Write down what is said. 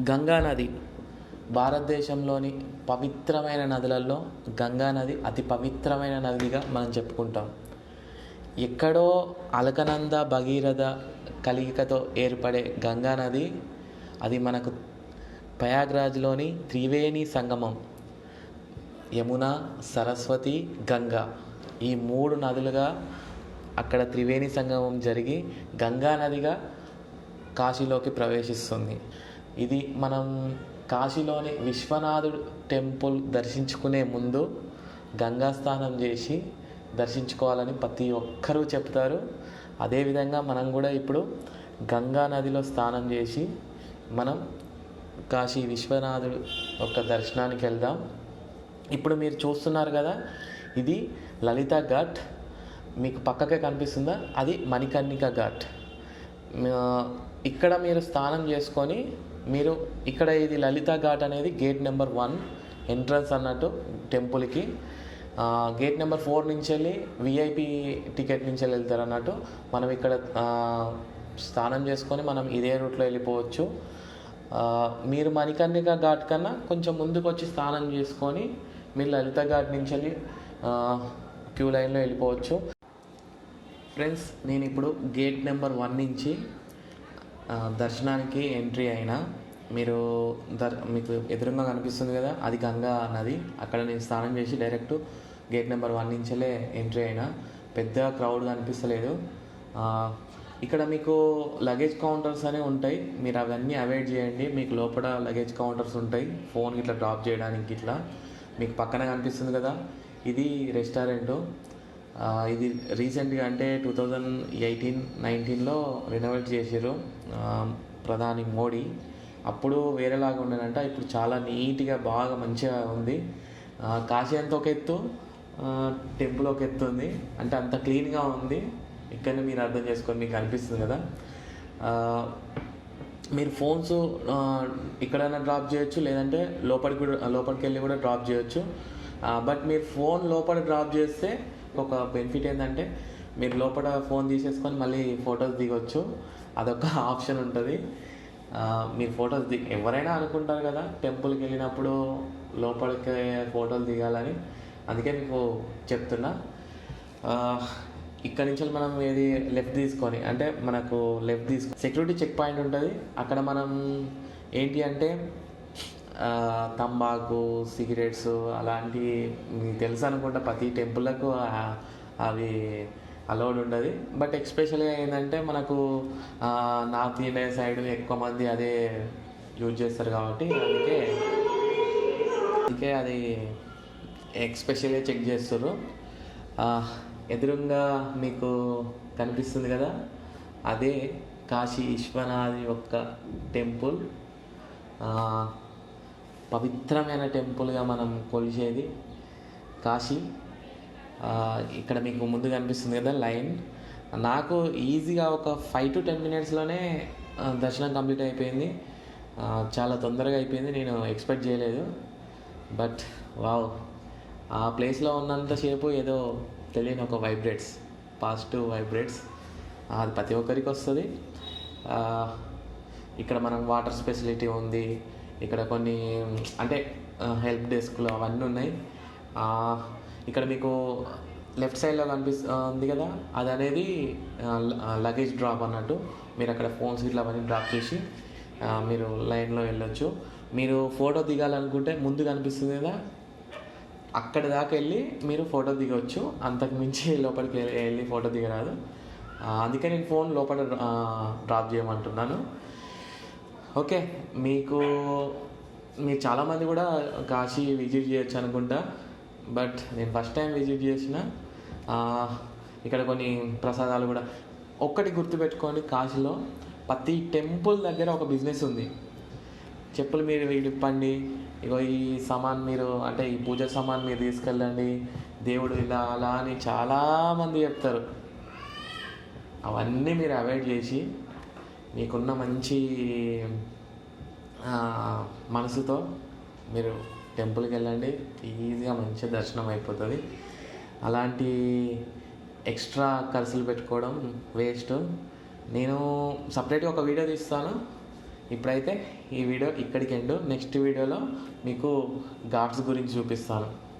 గంగా నది భారతదేశంలోని పవిత్రమైన నదులలో గంగా నది అతి పవిత్రమైన నదిగా మనం చెప్పుకుంటాం. ఎక్కడో అలకనంద భగీరథ కలయికతో ఏర్పడే గంగా నది అది మనకు ప్రయాగ్రాజ్లోని త్రివేణి సంగమం. యమున, సరస్వతి, గంగా ఈ మూడు నదులుగా అక్కడ త్రివేణి సంగమం జరిగి గంగా నదిగా కాశీలోకి ప్రవేశిస్తుంది. ఇది మనం కాశీలోని విశ్వనాథుడు టెంపుల్ దర్శించుకునే ముందు గంగా స్నానం చేసి దర్శించుకోవాలని ప్రతి ఒక్కరూ చెప్తారు. అదేవిధంగా మనం కూడా ఇప్పుడు గంగా నదిలో స్నానం చేసి మనం కాశీ విశ్వనాథుడు యొక్క దర్శనానికి వెళ్దాం. ఇప్పుడు మీరు చూస్తున్నారు కదా, ఇది లలిత ఘాట్. మీకు పక్కకే కనిపిస్తుందా, అది మణికర్ణిక ఘాట్. ఇక్కడ మీరు స్నానం చేసుకొని మీరు ఇక్కడ ఇది లలిత ఘాట్ అనేది గేట్ నెంబర్ 1 ఎంట్రన్స్ అన్నట్టు టెంపుల్కి. గేట్ నెంబర్ 4 నుంచి వెళ్ళి విఐపి టికెట్ నుంచి వెళ్తారు అన్నట్టు. మనం ఇక్కడ స్నానం చేసుకొని మనం ఇదే రూట్లో వెళ్ళిపోవచ్చు. మీరు మణికర్ణిక ఘాట్ కన్నా కొంచెం ముందుకు వచ్చి స్నానం చేసుకొని మీరు లలిత ఘాట్ నుంచి వెళ్ళి క్యూ లైన్లో వెళ్ళిపోవచ్చు. ఫ్రెండ్స్, నేను ఇప్పుడు గేట్ నెంబర్ 1 నుంచి దర్శనానికి ఎంట్రీ అయినా. మీకు ఎదురుగా కనిపిస్తుంది కదా, అది గంగా నది. అక్కడ నేను స్నానం చేసి డైరెక్ట్ గేట్ నెంబర్ 1 నుంచే ఎంట్రీ అయినా. పెద్ద క్రౌడ్ కనిపిస్తలేదు. ఇక్కడ మీకు లగేజ్ కౌంటర్స్ అనేవి ఉంటాయి, మీరు అవన్నీ అవాయిడ్ చేయండి. మీకు లోపల లగేజ్ కౌంటర్స్ ఉంటాయి, ఫోన్ ఇట్లా డ్రాప్ చేయడానికి. ఇట్లా మీకు పక్కన కనిపిస్తుంది కదా, ఇది రెస్టారెంటు. ఇది రీసెంట్గా అంటే 2018-19లో రెనోవేట్ చేసారు ప్రధాని మోడీ. అప్పుడు వేరేలాగా ఉండేనంట, ఇప్పుడు చాలా నీట్గా బాగా మంచిగా ఉంది. కాశీ అంత ఒక ఎత్తు, టెంపుల్ ఒక ఎత్తు ఉంది, అంటే అంత క్లీన్గా ఉంది. ఇక్కడనే మీరు అర్థం చేసుకొని మీకు అనిపిస్తుంది కదా. మీరు ఫోన్స్ ఇక్కడైనా డ్రాప్ చేయొచ్చు, లేదంటే లోపలికి వెళ్ళి కూడా డ్రాప్ చేయొచ్చు. బట్ మీరు ఫోన్ లోపల డ్రాప్ చేస్తే ఒక బెనిఫిట్ ఏంటంటే మీరు లోపల ఫోన్ తీసేసుకొని మళ్ళీ ఫొటోస్ దిగొచ్చు. అదొక ఆప్షన్ ఉంటుంది. మీరు ఫొటోస్ ఎవరైనా అనుకుంటారు కదా టెంపుల్కి వెళ్ళినప్పుడు లోపలికి ఫోటోలు దిగాలని, అందుకే మీకు చెప్తున్నా. ఇక్కడ నుంచి మనం ఏది లెఫ్ట్ తీసుకొని, అంటే మనకు సెక్యూరిటీ చెక్ పాయింట్ ఉంటుంది. అక్కడ మనం ఏంటి అంటే తంబాకు, సిగరెట్స్ అలాంటివి మీకు తెలుసు అనుకుంటా, ప్రతి టెంపుల్లకు అవి అలౌడ్ ఉండదు. బట్ ఎక్స్పెషల్గా ఏంటంటే మనకు నార్త్ ఇండియా సైడ్ ఎక్కువ మంది అదే యూజ్ చేస్తారు కాబట్టి అందుకే అది ఎక్స్పెషల్గా చెక్ చేస్తారు. ఎదురుగా మీకు కనిపిస్తుంది కదా, అదే కాశీ విశ్వనాథ్ యొక్క టెంపుల్. పవిత్రమైన టెంపుల్గా మనం కొలిచేది కాశీ. ఇక్కడ మీకు ముందు కనిపిస్తుంది కదా లైన్. నాకు ఈజీగా ఒక 5 to 10 minutesలోనే దర్శనం కంప్లీట్ అయిపోయింది. చాలా తొందరగా అయిపోయింది, నేను ఎక్స్పెక్ట్ చేయలేదు. బట్ వావ్, ఆ ప్లేస్లో ఉన్నంతసేపు ఏదో తెలియని ఒక పాజిటివ్ వైబ్రేట్స్ అది ప్రతి ఒక్కరికి వస్తుంది. ఇక్కడ మనం వాటర్ ఫెసిలిటీ ఉంది, ఇక్కడ కొన్ని అంటే హెల్ప్ డెస్క్లు అవన్నీ ఉన్నాయి. ఇక్కడ మీకు లెఫ్ట్ సైడ్లో ఉంది కదా, అది అనేది లగేజ్ డ్రాప్ అన్నట్టు. మీరు అక్కడ ఫోన్స్ ఇట్లా అవన్నీ డ్రాప్ చేసి మీరు లైన్లో వెళ్ళొచ్చు. మీరు ఫోటో దిగాలనుకుంటే ముందు కనిపిస్తుంది కదా, అక్కడ దాకా వెళ్ళి మీరు ఫోటో దిగవచ్చు. అంతకు మించి లోపలికి వెళ్ళి ఫోటో దిగరాదు. అందుకే నేను ఫోన్ లోపల డ్రాప్ చేయమంటున్నాను. ఓకే, మీరు చాలామంది కూడా కాశీ విజిట్ చేయొచ్చు అనుకుంటా. బట్ నేను ఫస్ట్ టైం విజిట్ చేసిన. ఇక్కడ కొన్ని ప్రసాదాలు కూడా. ఒక్కటి గుర్తుపెట్టుకోండి, కాశీలో ప్రతి టెంపుల్ దగ్గర ఒక బిజినెస్ ఉంది. చెప్పులు మీరు విడిపండి, ఇగో ఈ సామాన్ మీరు అంటే ఈ పూజ సామాన్ మీరు తీసుకెళ్ళండి, దేవుడు ఇలా అలా అని చాలామంది చెప్తారు. అవన్నీ మీరు అవాయిడ్ చేసి మీకున్న మంచి మనసుతో మీరు టెంపుల్కి వెళ్ళండి. ఈజీగా మంచిగా దర్శనం అయిపోతుంది. అలాంటి ఎక్స్ట్రా ఖర్చులు పెట్టుకోవడం వేస్ట్. నేను సపరేట్గా ఒక వీడియో తీస్తాను. ఇప్పుడైతే ఈ వీడియో ఇక్కడికి ఎండు. నెక్స్ట్ వీడియోలో మీకు ఘాట్స్ గురించి చూపిస్తాను.